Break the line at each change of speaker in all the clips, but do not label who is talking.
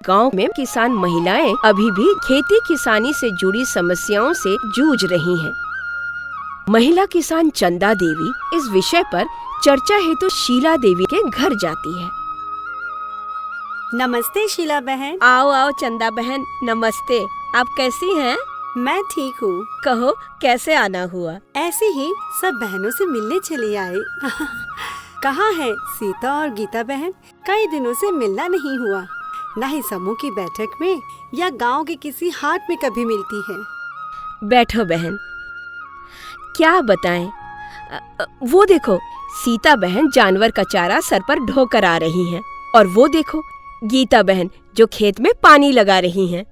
गांव में किसान महिलाएं अभी भी खेती किसानी से जुड़ी समस्याओं से जूझ रही हैं। महिला किसान चंदा देवी इस विषय पर चर्चा हेतु शीला देवी के घर जाती है।
नमस्ते शीला बहन।
आओ आओ चंदा बहन, नमस्ते। आप कैसी हैं?
मैं ठीक हूँ।
कहो कैसे आना हुआ?
ऐसे ही सब बहनों से मिलने चली आई। कहाँ है सीता और गीता बहन? कई दिनों से मिलना नहीं हुआ। न ही समूह की बैठक में या गांव के किसी हाट में कभी मिलती है।
बैठो बहन, क्या बताएं। वो देखो, सीता बहन जानवर का चारा सर पर ढोकर आ रही हैं, और वो देखो गीता बहन जो खेत में पानी लगा रही हैं।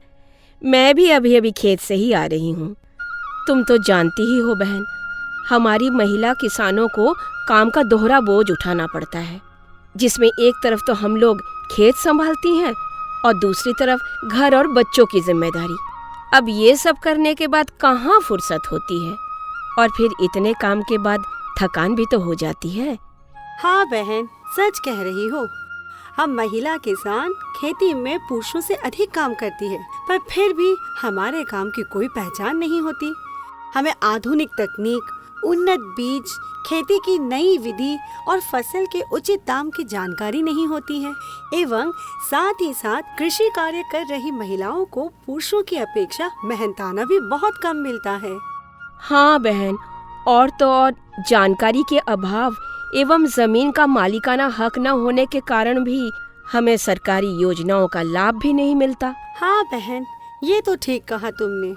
मैं भी अभी अभी खेत से ही आ रही हूँ। तुम तो जानती ही हो बहन, हमारी महिला किसानों को काम का दोहरा बोझ उठाना पड़ता है, जिसमें एक तरफ तो हम लोग खेत संभालती हैं और दूसरी तरफ घर और बच्चों की जिम्मेदारी। अब ये सब करने के बाद कहाँ फुर्सत होती है, और फिर इतने काम के बाद थकान भी तो हो जाती है।
हाँ बहन, सच कह रही हो। हम महिला किसान खेती में पुरुषों से अधिक काम करती है, पर फिर भी हमारे काम की कोई पहचान नहीं होती। हमें आधुनिक तकनीक, उन्नत बीज, खेती की नई विधि और फसल के उचित दाम की जानकारी नहीं होती है। एवं साथ ही साथ कृषि कार्य कर रही महिलाओं को पुरुषों की अपेक्षा मेहनताना भी बहुत कम मिलता है।
हाँ बहन, और तो और जानकारी के अभाव एवं जमीन का मालिकाना हक न होने के कारण भी हमें सरकारी योजनाओं का लाभ भी नहीं मिलता।
हाँ बहन, ये तो ठीक कहा तुमने।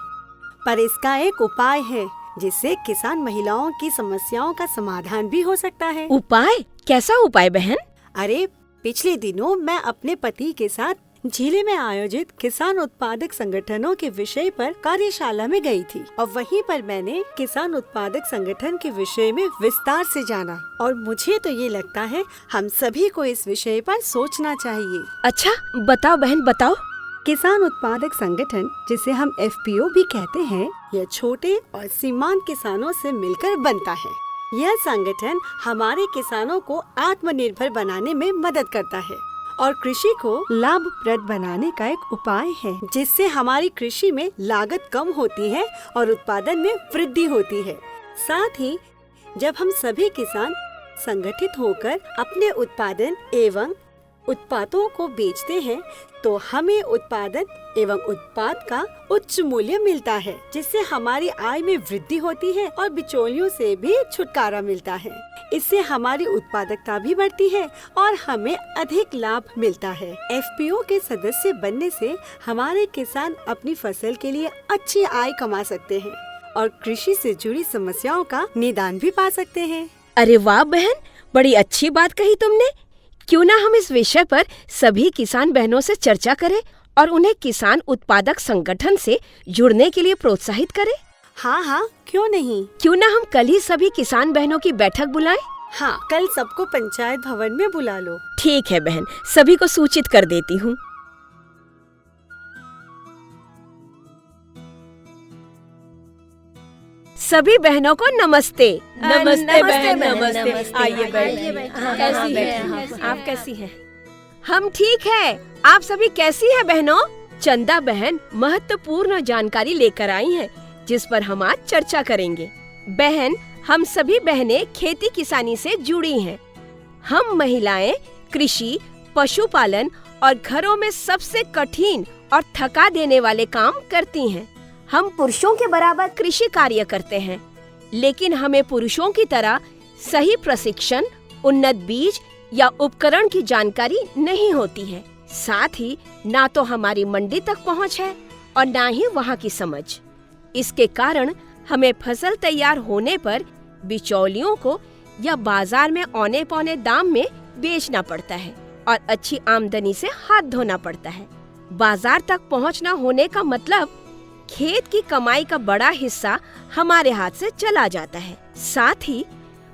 पर इसका एक उपाय है, जिससे किसान महिलाओं की समस्याओं का समाधान भी हो सकता है।
उपाय? कैसा उपाय बहन?
अरे, पिछले दिनों मैं अपने पति के साथ जिले में आयोजित किसान उत्पादक संगठनों के विषय पर कार्यशाला में गई थी, और वहीं पर मैंने किसान उत्पादक संगठन के विषय में विस्तार से जाना। और मुझे तो ये लगता है हम सभी को इस विषय पर सोचना चाहिए।
अच्छा, बताओ बहन बताओ।
किसान उत्पादक संगठन, जिसे हम FPO भी कहते हैं, यह छोटे और सीमांत किसानों से मिलकर बनता है। यह संगठन हमारे किसानों को आत्मनिर्भर बनाने में मदद करता है और कृषि को लाभप्रद बनाने का एक उपाय है, जिससे हमारी कृषि में लागत कम होती है और उत्पादन में वृद्धि होती है। साथ ही जब हम सभी किसान संगठित होकर अपने उत्पादन एवं उत्पादों को बेचते हैं, तो हमें उत्पादन एवं उत्पाद का उच्च मूल्य मिलता है, जिससे हमारी आय में वृद्धि होती है और बिचौलियों से भी छुटकारा मिलता है। इससे हमारी उत्पादकता भी बढ़ती है और हमें अधिक लाभ मिलता है। FPO के सदस्य बनने से हमारे किसान अपनी फसल के लिए अच्छी आय कमा सकते हैं और कृषि से जुड़ी समस्याओं का निदान भी पा सकते हैं।
अरे वाह बहन, बड़ी अच्छी बात कही तुमने। क्यों ना हम इस विषय पर सभी किसान बहनों से चर्चा करें और उन्हें किसान उत्पादक संगठन से जुड़ने के लिए प्रोत्साहित करें।
हाँ हाँ, क्यों नहीं।
क्यों ना हम कल ही सभी किसान बहनों की बैठक बुलाएं?
हाँ, कल सबको पंचायत भवन में बुला लो।
ठीक है बहन, सभी को सूचित कर देती हूँ। सभी बहनों को नमस्ते।
नमस्ते बहन, नमस्ते।
आइए बैठिए। कैसी हैं आप? कैसी हैं? हम ठीक है। आप सभी कैसी हैं बहनों? चंदा बहन महत्वपूर्ण जानकारी लेकर आई हैं, जिस पर हम आज चर्चा करेंगे। बहन, हम सभी बहनें खेती किसानी से जुड़ी हैं। हम महिलाएं कृषि, पशुपालन और घरों में सबसे कठिन और थका देने वाले काम करती हैं। हम पुरुषों के बराबर कृषि कार्य करते हैं, लेकिन हमें पुरुषों की तरह सही प्रशिक्षण, उन्नत बीज या उपकरण की जानकारी नहीं होती है। साथ ही ना तो हमारी मंडी तक पहुंच है और ना ही वहां की समझ। इसके कारण हमें फसल तैयार होने पर बिचौलियों को या बाजार में औने पौने दाम में बेचना पड़ता है और अच्छी आमदनी से हाथ धोना पड़ता है। बाजार तक पहुंचना होने का मतलब खेत की कमाई का बड़ा हिस्सा हमारे हाथ से चला जाता है। साथ ही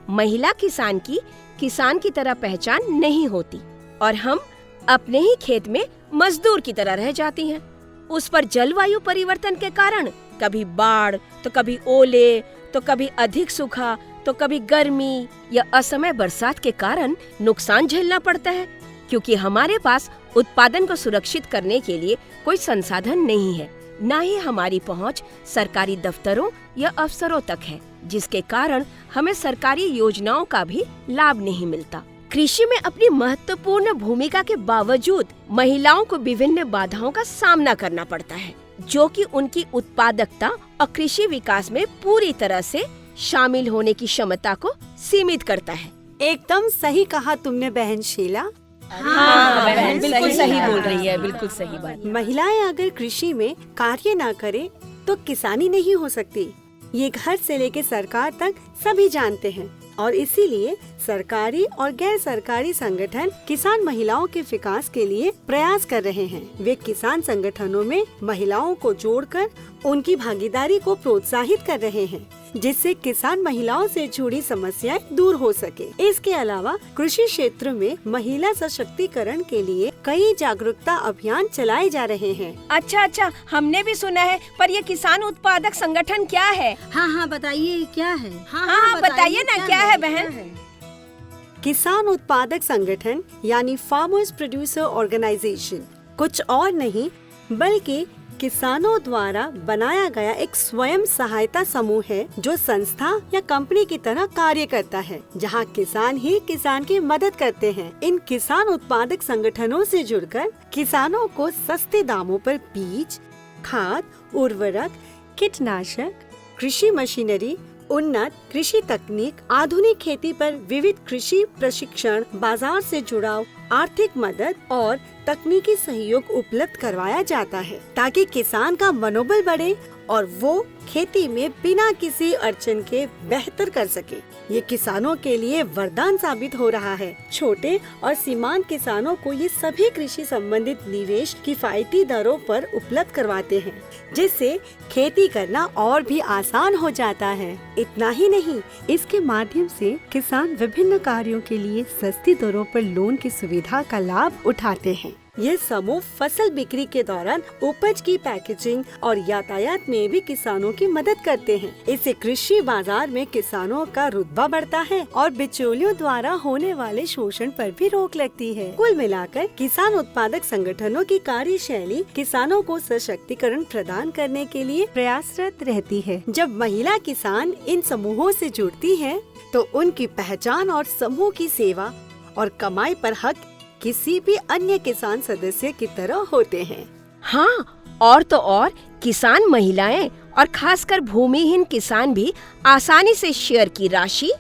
महिला किसान की तरह पहचान नहीं होती और हम अपने ही खेत में मजदूर की तरह रह जाती हैं। उस पर जलवायु परिवर्तन के कारण कभी बाढ़, तो कभी ओले, तो कभी अधिक सूखा, तो कभी गर्मी या असमय बरसात के कारण नुकसान झेलना पड़ता है, क्योंकि हमारे पास उत्पादन को सुरक्षित करने के लिए कोई संसाधन नहीं है, न ही हमारी पहुंच सरकारी दफ्तरों या अफसरों तक है, जिसके कारण हमें सरकारी योजनाओं का भी लाभ नहीं मिलता। कृषि में अपनी महत्वपूर्ण भूमिका के बावजूद महिलाओं को विभिन्न बाधाओं का सामना करना पड़ता है, जो कि उनकी उत्पादकता और कृषि विकास में पूरी तरह से शामिल होने की क्षमता को सीमित करता है।
एकदम सही कहा तुमने बहन शीला।
हाँ बहन, बिल्कुल सही बोल रही है, बिल्कुल सही बात।
महिलाएं अगर कृषि में कार्य ना करें तो किसानी नहीं हो सकती। ये घर से लेकर सरकार तक सभी जानते हैं और इसीलिए सरकारी और गैर सरकारी संगठन किसान महिलाओं के विकास के लिए प्रयास कर रहे हैं। वे किसान संगठनों में महिलाओं को जोड़कर उनकी भागीदारी को प्रोत्साहित कर रहे हैं, जिससे किसान महिलाओं से जुड़ी समस्याएं दूर हो सके। इसके अलावा कृषि क्षेत्र में महिला सशक्तिकरण के लिए कई जागरूकता अभियान चलाए जा रहे हैं।
अच्छा, हमने भी सुना है, पर ये किसान उत्पादक संगठन क्या है?
हाँ बताइए क्या है।
हाँ बताइए ना, क्या है बहन?
किसान उत्पादक संगठन यानी फार्मर्स प्रोड्यूसर ऑर्गेनाइजेशन कुछ और नहीं बल्कि किसानों द्वारा बनाया गया एक स्वयं सहायता समूह है, जो संस्था या कंपनी की तरह कार्य करता है, जहां किसान ही किसान की मदद करते हैं। इन किसान उत्पादक संगठनों से जुड़कर किसानों को सस्ते दामों पर बीज, खाद, उर्वरक, कीटनाशक, कृषि मशीनरी, उन्नत कृषि तकनीक, आधुनिक खेती पर विविध कृषि प्रशिक्षण, बाजार से जुड़ाव, आर्थिक मदद और तकनीकी सहयोग उपलब्ध करवाया जाता है, ताकि किसान का मनोबल बढ़े और वो खेती में बिना किसी अड़चन के बेहतर कर सके। ये किसानों के लिए वरदान साबित हो रहा है। छोटे और सीमांत किसानों को ये सभी कृषि संबंधित निवेश किफायती दरों पर उपलब्ध करवाते हैं, जिससे खेती करना और भी आसान हो जाता है। इतना ही नहीं, इसके माध्यम से किसान विभिन्न कार्यों के लिए सस्ती दरों पर लोन की सुविधा का लाभ उठाते हैं। ये समूह फसल बिक्री के दौरान उपज की पैकेजिंग और यातायात में भी किसानों की मदद करते हैं। इससे कृषि बाजार में किसानों का रुतबा बढ़ता है और बिचौलियों द्वारा होने वाले शोषण पर भी रोक लगती है। कुल मिलाकर किसान उत्पादक संगठनों की कार्यशैली किसानों को सशक्तिकरण प्रदान करने के लिए प्रयासरत रहती है। जब महिला किसान इन समूहों से जुड़ती है तो उनकी पहचान और समूह की सेवा और कमाई पर हक किसी भी अन्य किसान सदस्य की तरह होते हैं।
हाँ, और तो और किसान महिलाएं और खासकर भूमिहीन किसान भी आसानी से शेयर की राशि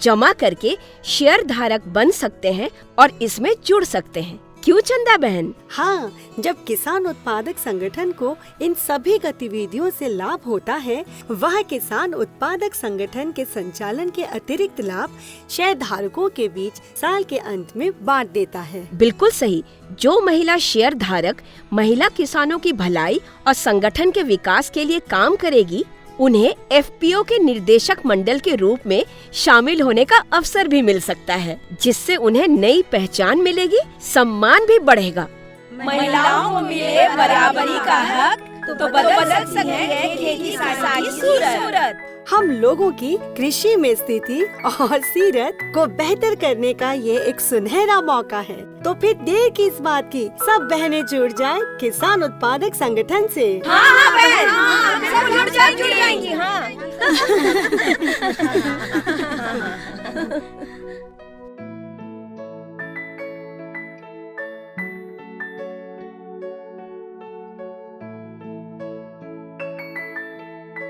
जमा करके शेयर धारक बन सकते हैं और इसमें जुड़ सकते हैं। क्यों चंदा बहन?
हाँ, जब किसान उत्पादक संगठन को इन सभी गतिविधियों से लाभ होता है, वह किसान उत्पादक संगठन के संचालन के अतिरिक्त लाभ शेयर धारकों के बीच साल के अंत में बांट देता है।
बिल्कुल सही। जो महिला शेयर धारक महिला किसानों की भलाई और संगठन के विकास के लिए काम करेगी, उन्हें एफपीओ के निर्देशक मंडल के रूप में शामिल होने का अवसर भी मिल सकता है, जिससे उन्हें नई पहचान मिलेगी, सम्मान भी बढ़ेगा।
महिलाओं को मिले बराबरी का हक तो बदल सकती है खेती की सारी सूरत।
हम लोगों की कृषि में स्थिति और सीरत को बेहतर करने का ये एक सुनहरा मौका है। तो फिर देर किस बात की, सब बहनें जुड़ जाएं किसान उत्पादक संगठन से।
हाँ बहन, सब जुड़ जाएंगी। हाँ।